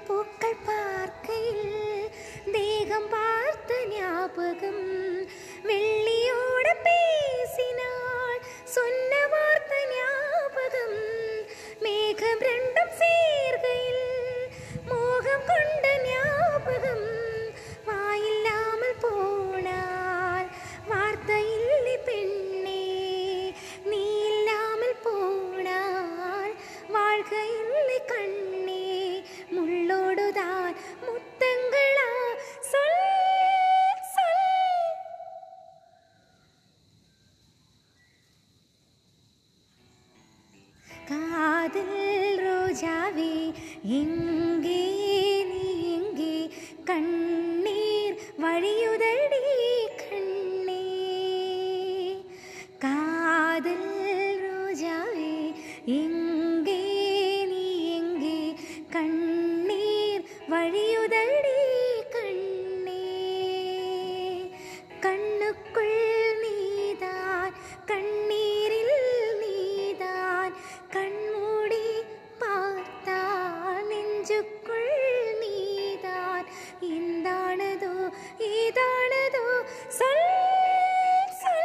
പൂക്കൾ പാർക്കയിൽ ദേഹം പാർത്ത ஞாபகம் വെള്ളിയോട് പേസിനാൾ சொன்ன வார்த்தை ஞாபகம் மேகம் രണ്ടും சேர்கையில் மோகம் கொண்ட ஞாபகம் வாயில்லாமல் போனால் வார்த்தை இல்லை பெண்ணே நீ இல்லாமல் போனால் வாழ்க்கை இல்லை கண்ணே முள்ளோடுதான் முத்தங்களா சொல் சொல். காதல் ரோஜாவே எங்கே நீ எங்கே கண்ணீர் வழியுதடி கண்ணே. காதல் ரோஜாவே எங்கே நீ எங்கே கண்ணீர் வழியுதடி கண்ணே. கண்ணுக்குள் நீதான் கண்ணீரில் நீதான் கண்மூடி பார்த்தால் நெஞ்சுக்குள்